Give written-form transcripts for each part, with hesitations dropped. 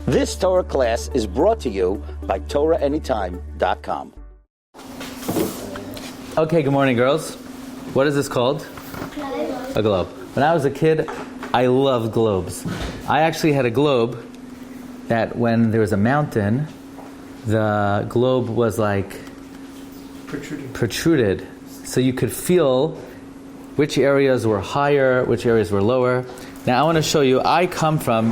This Torah class is brought to you by TorahAnytime.com. Okay, good morning, girls. What is this called? A globe. When I was a kid, I loved globes. I actually had a globe that when there was a mountain, the globe was like protruded. So you could feel which areas were higher, which areas were lower. Now I want to show you,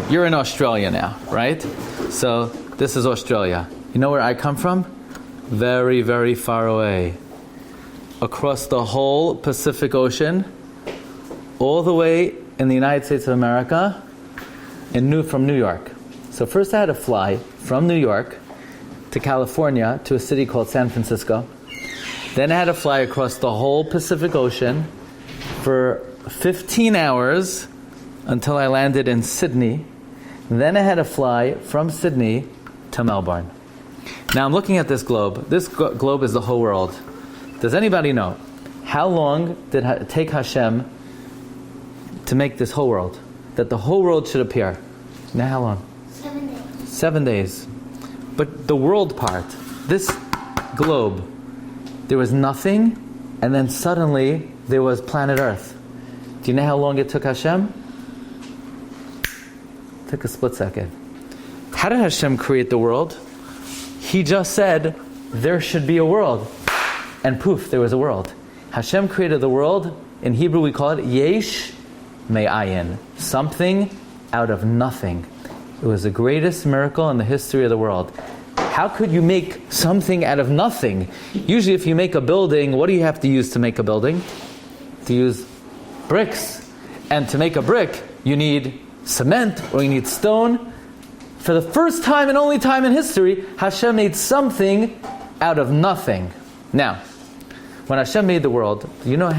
you're in Australia now, right? So this is Australia. You know where I come from? Very, very far away. Across the whole Pacific Ocean, all the way in the United States of America, from New York. So first I had to fly from New York to California to a city called San Francisco. Then I had to fly across the whole Pacific Ocean for 15 hours until I landed in Sydney. Then I had to fly from Sydney to Melbourne. Now I'm looking at this globe. This globe is the whole world. Does anybody know how long did it take Hashem to make this whole world? That the whole world should appear. Now how long? 7 days. 7 days. But the world part, this globe, there was nothing, and then suddenly there was planet Earth. Do you know how long it took Hashem? It took a split second. How did Hashem create the world? He just said, there should be a world. And poof, there was a world. Hashem created the world. In Hebrew we call it yesh me'ayin. Something out of nothing. It was the greatest miracle in the history of the world. How could you make something out of nothing? Usually if you make a building, what do you have to use to make a building? To use bricks. And to make a brick, you need cement or you need stone. For the first time and only time in history, Hashem made something out of nothing. Now, when Hashem made the world, do you know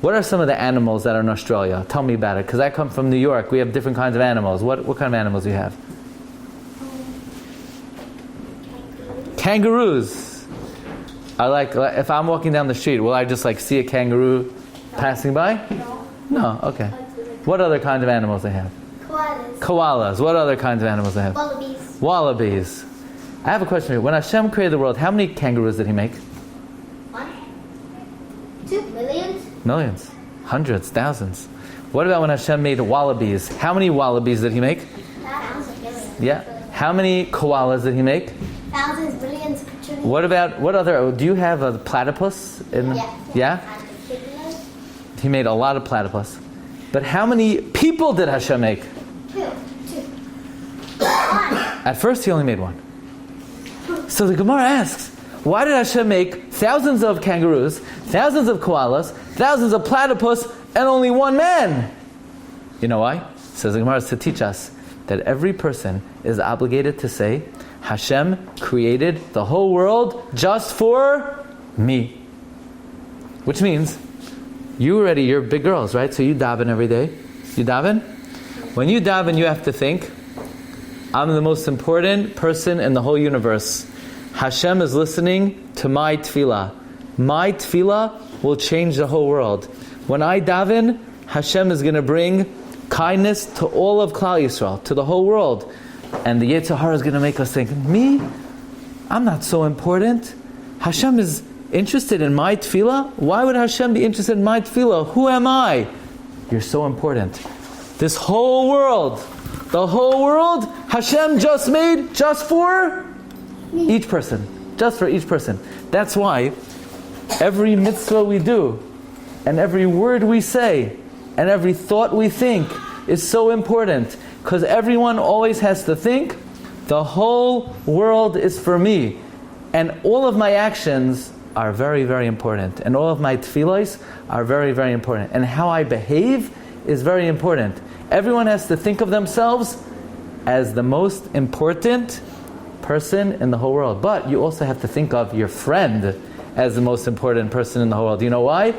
what are some of the animals that are in Australia? Tell me about it, because I come from New York. We have different kinds of animals. What kind of animals do you have? Kangaroos. If I'm walking down the street, will I just see a kangaroo passing by? No, okay. What other kinds of animals they have? Koalas. What other kinds of animals they have? Wallabies. I have a question for you. When Hashem created the world, how many kangaroos did He make? 1, 2 millions. Millions. Hundreds. Thousands. What about when Hashem made wallabies? How many wallabies did He make? Thousands. Yeah. How many koalas did He make? Thousands, billions, trillions. What other, do you have a platypus? Yeah? He made a lot of platypus. But how many people did Hashem make? 2. At first He only made 1. So the Gemara asks, why did Hashem make thousands of kangaroos, thousands of koalas, thousands of platypus, and only 1 man? You know why? Says the Gemara is to teach us that every person is obligated to say, Hashem created the whole world just for me. Which means, you're big girls, right? So you daven every day. You daven? When you daven, you have to think, I'm the most important person in the whole universe. Hashem is listening to my tefillah. My tefillah will change the whole world. When I daven, Hashem is going to bring kindness to all of Klal Yisrael, to the whole world. And the Yetzer Hara is going to make us think, me? I'm not so important. Hashem is interested in my tefillah? Why would Hashem be interested in my tefillah? Who am I? You're so important. This whole world, the whole world, Hashem just made just for each person. Just for each person. That's why every mitzvah we do, and every word we say, and every thought we think is so important. Because everyone always has to think, the whole world is for me. And all of my actions are very, very important. And all of my tefillahs are very, very important. And how I behave is very important. Everyone has to think of themselves as the most important person in the whole world. But you also have to think of your friend as the most important person in the whole world. Do you know why?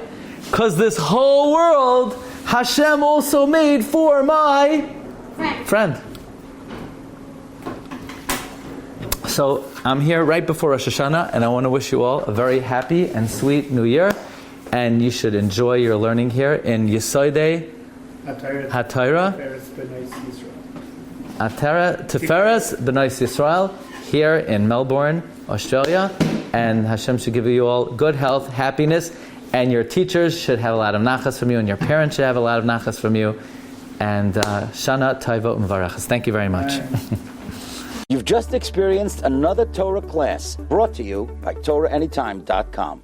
Because this whole world, Hashem also made for my friend. So I'm here right before Rosh Hashanah, and I want to wish you all a very happy and sweet New Year. And you should enjoy your learning here in Yesodei HaTorah. Atera Tiferes B'nais Yisrael here in Melbourne, Australia, and Hashem should give you all good health, happiness, and your teachers should have a lot of nachas from you, and your parents should have a lot of nachas from you, and Shana Taiva U'Mvarachas. Thank you very much. You've just experienced another Torah class brought to you by TorahAnytime.com.